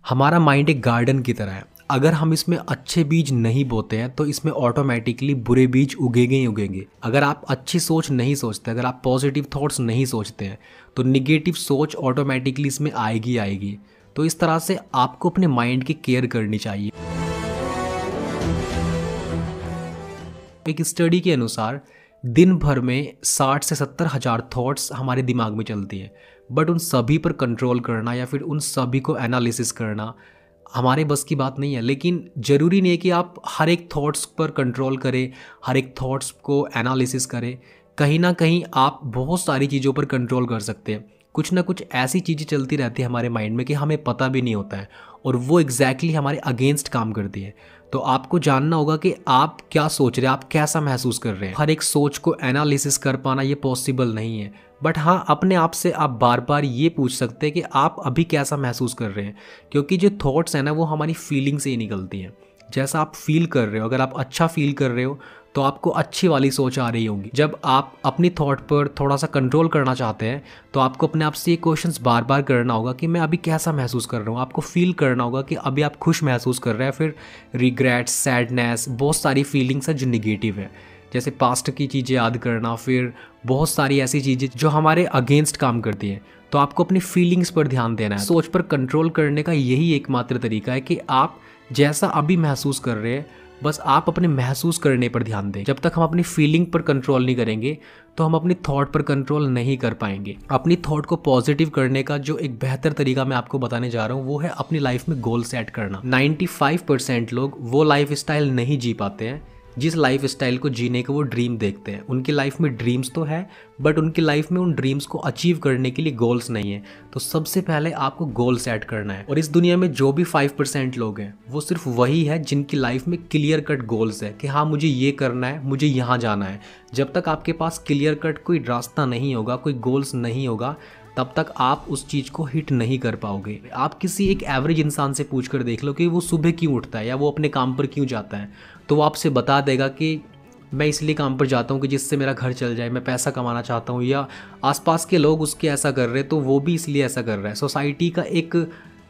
हमारा माइंड एक गार्डन की तरह है। अगर हम इसमें अच्छे बीज नहीं बोते हैं तो इसमें ऑटोमेटिकली बुरे बीज उगेंगे ही उगेंगे। अगर आप अच्छी सोच नहीं सोचते, अगर आप पॉजिटिव थॉट्स नहीं सोचते हैं तो निगेटिव सोच ऑटोमेटिकली इसमें आएगी आएगी। तो इस तरह से आपको अपने माइंड की केयर करनी चाहिए। एक स्टडी के अनुसार दिन भर में 60 से 70 हज़ार थॉट्स हमारे दिमाग में चलती हैं, बट उन सभी पर कंट्रोल करना या फिर उन सभी को एनालिसिस करना हमारे बस की बात नहीं है। लेकिन ज़रूरी नहीं है कि आप हर एक थॉट्स पर कंट्रोल करें, हर एक थॉट्स को एनालिसिस करें। कहीं ना कहीं आप बहुत सारी चीज़ों पर कंट्रोल कर सकते हैं। कुछ ना कुछ ऐसी चीज़ें चलती रहती है हमारे माइंड में कि हमें पता भी नहीं होता है और वो एग्जैक्टली हमारे अगेंस्ट काम करती है। तो आपको जानना होगा कि आप क्या सोच रहे हैं, आप कैसा महसूस कर रहे हैं। हर एक सोच को एनालिसिस कर पाना ये पॉसिबल नहीं है, बट हाँ अपने आप से आप बार बार ये पूछ सकते हैं कि आप अभी कैसा महसूस कर रहे हैं। क्योंकि जो थॉट्स हैं ना वो हमारी फीलिंग से ही निकलती हैं। जैसा आप फील कर रहे हो, अगर आप अच्छा फील कर रहे हो तो आपको अच्छी वाली सोच आ रही होगी। जब आप अपनी थॉट पर थोड़ा सा कंट्रोल करना चाहते हैं तो आपको अपने आप से ये क्वेश्चंस बार बार करना होगा कि मैं अभी कैसा महसूस कर रहा हूँ। आपको फील करना होगा कि अभी आप खुश महसूस कर रहे हैं, फिर रिग्रेट, सैडनेस, बहुत सारी फीलिंग्स हैं जो निगेटिव है। जैसे पास्ट की चीज़ें याद करना, फिर बहुत सारी ऐसी चीज़ें जो हमारे अगेंस्ट काम करती हैं। तो आपको अपनी फीलिंग्स पर ध्यान देना है। सोच पर कंट्रोल करने का यही एकमात्र तरीका है कि आप जैसा अभी महसूस कर रहे हैं बस आप अपने महसूस करने पर ध्यान दें। जब तक हम अपनी फीलिंग पर कंट्रोल नहीं करेंगे तो हम अपनी थॉट पर कंट्रोल नहीं कर पाएंगे। अपनी थॉट को पॉजिटिव करने का जो एक बेहतर तरीका मैं आपको बताने जा रहा हूँ वो है अपनी लाइफ में गोल सेट करना। 95% लोग वो लाइफ स्टाइल नहीं जी पाते हैं जिस लाइफ स्टाइल को जीने का वो ड्रीम देखते हैं। उनकी लाइफ में ड्रीम्स तो है बट उनकी लाइफ में उन ड्रीम्स को अचीव करने के लिए गोल्स नहीं है। तो सबसे पहले आपको गोल सेट करना है। और इस दुनिया में जो भी 5% लोग हैं वो सिर्फ वही है जिनकी लाइफ में क्लियर कट गोल्स है कि हाँ मुझे ये करना है, मुझे यहाँ जाना है। जब तक आपके पास क्लियर कट कोई रास्ता नहीं होगा, कोई गोल्स नहीं होगा, तब तक आप उस चीज़ को हिट नहीं कर पाओगे। आप किसी एक एवरेज इंसान से पूछ कर देख लो कि वो सुबह क्यों उठता है या वो अपने काम पर क्यों जाता है, तो वो आपसे बता देगा कि मैं इसलिए काम पर जाता हूँ कि जिससे मेरा घर चल जाए, मैं पैसा कमाना चाहता हूँ। या आसपास के लोग उसके ऐसा कर रहे हैं तो वो भी इसलिए ऐसा कर रहा है। सोसाइटी का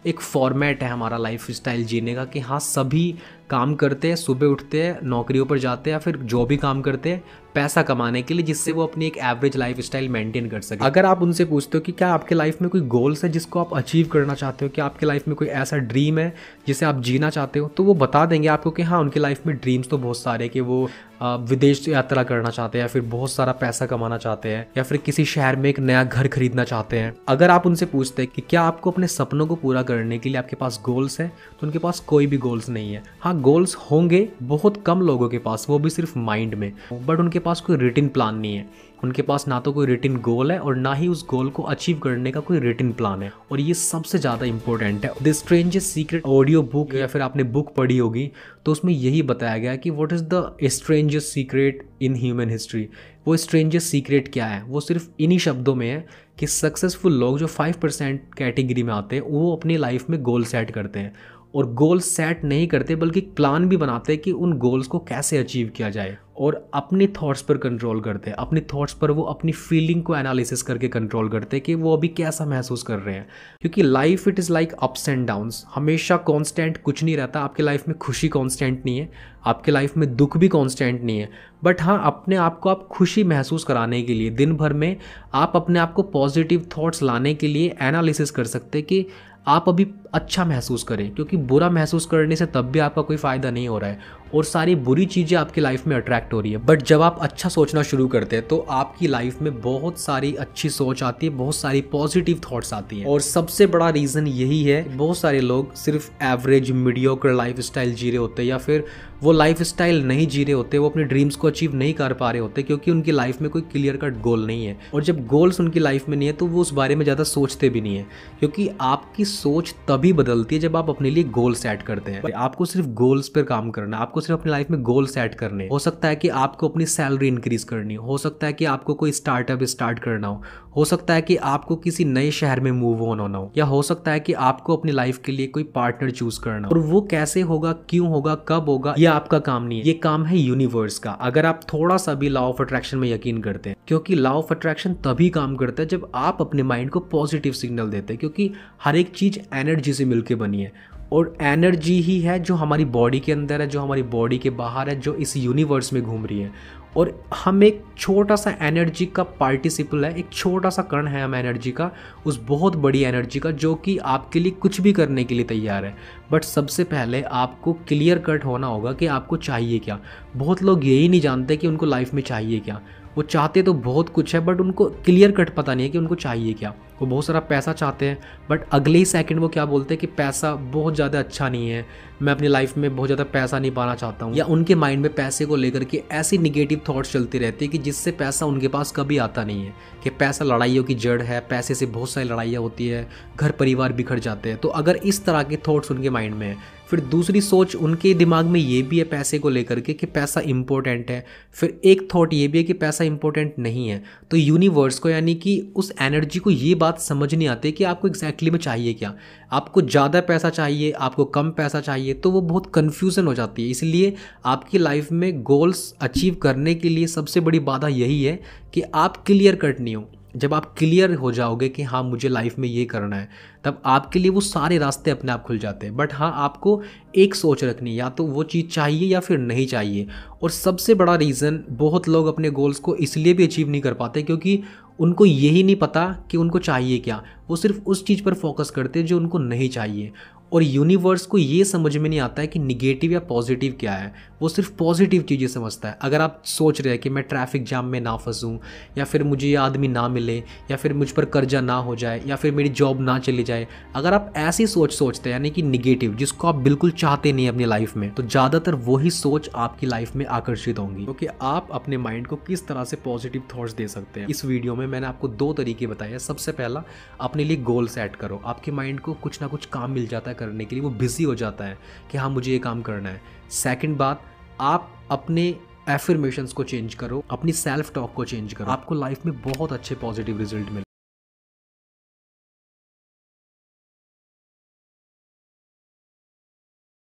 एक फॉर्मेट है हमारा लाइफ स्टाइल जीने का कि हाँ सभी काम करते हैं, सुबह उठते हैं, नौकरियों पर जाते हैं या फिर जो भी काम करते हैं पैसा कमाने के लिए, जिससे वो अपनी एक एवरेज लाइफ स्टाइल मेंटेन कर सके। अगर आप उनसे पूछते हो कि क्या आपके लाइफ में कोई गोल्स है जिसको आप अचीव करना चाहते हो, क्या आपके लाइफ में कोई ऐसा ड्रीम है जिसे आप जीना चाहते हो, तो वो बता देंगे आपको कि हाँ उनकी लाइफ में ड्रीम्स तो बहुत सारे, कि वो विदेश यात्रा करना चाहते हैं या फिर बहुत सारा पैसा कमाना चाहते हैं या फिर किसी शहर में एक नया घर खरीदना चाहते हैं। अगर आप उनसे पूछते हैं कि क्या आपको अपने सपनों को पूरा करने के लिए आपके पास गोल्स है, तो उनके पास कोई भी गोल्स नहीं है। हाँ गोल्स होंगे बहुत कम लोगों के पास, वो भी सिर्फ माइंड में, बट उनके पास कोई रिटन प्लान नहीं है। उनके पास ना तो कोई रिटन गोल है और ना ही उस गोल को अचीव करने का कोई रिटन प्लान है। और ये सबसे ज़्यादा इंपॉर्टेंट है। The strangest secret audio book या फिर आपने बुक पढ़ी होगी तो उसमें यही बताया गया कि what is the strangest secret in human history. वो स्ट्रेंजेस्ट सीक्रेट क्या है, वो सिर्फ इन्हीं शब्दों में है कि सक्सेसफुल लोग जो 5% कैटेगरी में आते हैं वो अपनी लाइफ में गोल सेट करते हैं। और गोल सेट नहीं करते बल्कि प्लान भी बनाते हैं कि उन गोल्स को कैसे अचीव किया जाए। और अपनी थॉट्स पर कंट्रोल करते हैं। अपनी थॉट्स पर वो अपनी फीलिंग को एनालिसिस करके कंट्रोल करते हैं कि वो अभी कैसा महसूस कर रहे हैं। क्योंकि life it is like ups and downs, हमेशा कांस्टेंट कुछ नहीं रहता। आपके लाइफ में खुशी कांस्टेंट नहीं है, आपके लाइफ में दुख भी कांस्टेंट नहीं है। बट हाँ अपने आप को आप खुशी महसूस कराने के लिए दिन भर में आप अपने आप को पॉजिटिव थॉट्स लाने के लिए एनालिसिस कर सकते हैं कि आप अभी अच्छा महसूस करें। क्योंकि बुरा महसूस करने से तब भी आपका कोई फ़ायदा नहीं हो रहा है और सारी बुरी चीज़ें आपकी लाइफ में अट्रैक्ट हो रही है। बट जब आप अच्छा सोचना शुरू करते हैं तो आपकी लाइफ में बहुत सारी अच्छी सोच आती है, बहुत सारी पॉजिटिव थॉट्स आती हैं। और सबसे बड़ा रीज़न यही है बहुत सारे लोग सिर्फ एवरेज मीडियोकर लाइफ स्टाइल जी रहे होते हैं या फिर वो लाइफ स्टाइल नहीं जी रहे होते, वो अपने ड्रीम्स को अचीव नहीं कर पा रहे होते क्योंकि उनकी लाइफ में कोई क्लियर कट गोल नहीं है। और जब गोल्स उनकी लाइफ में नहीं है तो वो उस बारे में ज़्यादा सोचते भी नहीं है। क्योंकि आपकी सोच तभी बदलती है जब आप अपने लिए गोल सेट करते हैं। आपको सिर्फ गोल्स पर काम करना है, आपको आपको सिर्फ अपनी लाइफ में गोल सेट करने, हो सकता है कि आपको अपनी सैलरी इंक्रीज करनी हो सकता है कि आपको कोई स्टार्टअप स्टार्ट करना हो सकता है कि आपको किसी नए शहर में मूव ऑन होना हो, या हो सकता है कि आपको अपनी लाइफ के लिए कोई पार्टनर चूज करना हो। और वो कैसे होगा, क्यों होगा, कब होगा, ये आपका काम नहीं है, ये काम है यूनिवर्स का। अगर आप थोड़ा सा भी लॉ ऑफ अट्रैक्शन में यकीन करते हैं, क्योंकि लॉ ऑफ अट्रैक्शन तभी काम करता है जब आप अपने माइंड को पॉजिटिव सिग्नल देते हैं, क्योंकि हर एक चीज एनर्जी से मिलकर बनी है और एनर्जी ही है जो हमारी बॉडी के अंदर है, जो हमारी बॉडी के बाहर है, जो इस यूनिवर्स में घूम रही है। और हम एक छोटा सा एनर्जी का पार्टिसिपल है, एक छोटा सा कण है हम एनर्जी का, उस बहुत बड़ी एनर्जी का, जो कि आपके लिए कुछ भी करने के लिए तैयार है। बट सबसे पहले आपको क्लियर कट होना होगा कि आपको चाहिए क्या। बहुत लोग यही नहीं जानते कि उनको लाइफ में चाहिए क्या। वो चाहते तो बहुत कुछ है बट उनको क्लियर कट पता नहीं है कि उनको चाहिए क्या। वो बहुत सारा पैसा चाहते हैं बट अगले ही सेकंड वो क्या बोलते हैं कि पैसा बहुत ज़्यादा अच्छा नहीं है, मैं अपनी लाइफ में बहुत ज़्यादा पैसा नहीं पाना चाहता हूँ। या उनके माइंड में पैसे को लेकर के ऐसी निगेटिव थॉट्स चलती रहती है कि जिससे पैसा उनके पास कभी आता नहीं है, कि पैसा लड़ाइयों की जड़ है, पैसे से बहुत सारी लड़ाइयाँ होती है, घर परिवार बिखर जाते हैं। तो अगर इस तरह के थॉट्स उनके माइंड में है, फिर दूसरी सोच उनके दिमाग में ये भी है पैसे को लेकर के कि पैसा इंपॉर्टेंट है, फिर एक थॉट ये भी है कि पैसा इंपॉर्टेंट नहीं है। तो यूनिवर्स को यानी कि उस एनर्जी को ये बात समझ नहीं आती कि आपको एग्जैक्टली में चाहिए क्या। आपको ज़्यादा पैसा चाहिए, आपको कम पैसा चाहिए, तो वो बहुत कन्फ्यूज़न हो जाती है। इसलिए आपकी लाइफ में गोल्स अचीव करने के लिए सबसे बड़ी बाधा यही है कि आप क्लियर कट नहीं हो। जब आप क्लियर हो जाओगे कि हाँ मुझे लाइफ में ये करना है, तब आपके लिए वो सारे रास्ते अपने आप खुल जाते हैं। बट हाँ, आपको एक सोच रखनी है, या तो वो चीज़ चाहिए या फिर नहीं चाहिए। और सबसे बड़ा रीज़न, बहुत लोग अपने गोल्स को इसलिए भी अचीव नहीं कर पाते क्योंकि उनको यही नहीं पता कि उनको चाहिए क्या। वो सिर्फ उस चीज़ पर फोकस करते हैं जो उनको नहीं चाहिए। और यूनिवर्स को ये समझ में नहीं आता है कि निगेटिव या पॉजिटिव क्या है, वो सिर्फ पॉजिटिव चीज़ें समझता है। अगर आप सोच रहे हैं कि मैं ट्रैफिक जाम में ना फंसूं, या फिर मुझे ये आदमी ना मिले, या फिर मुझ पर कर्जा ना हो जाए, या फिर मेरी जॉब ना चली जाए, अगर आप ऐसी सोच सोचते हैं यानी कि निगेटिव, जिसको आप बिल्कुल चाहते नहीं अपनी लाइफ में, तो ज़्यादातर वही सोच आपकी लाइफ में आकर्षित होंगी। क्योंकि आप अपने माइंड को किस तरह से पॉजिटिव थॉट्स दे सकते हैं, इस वीडियो में मैंने आपको 2 तरीके बताए हैं। सबसे पहला, अपने लिए गोल सेट करो। आपके माइंड को कुछ ना कुछ काम मिल जाता है करने के लिए, वो बिजी हो जाता है कि हाँ मुझे ये काम करना है। सेकंड बात, आप अपने एफर्मेशंस को चेंज करो, अपनी सेल्फ टॉक को चेंज करो, आपको लाइफ में बहुत अच्छे पॉजिटिव रिजल्ट मिले।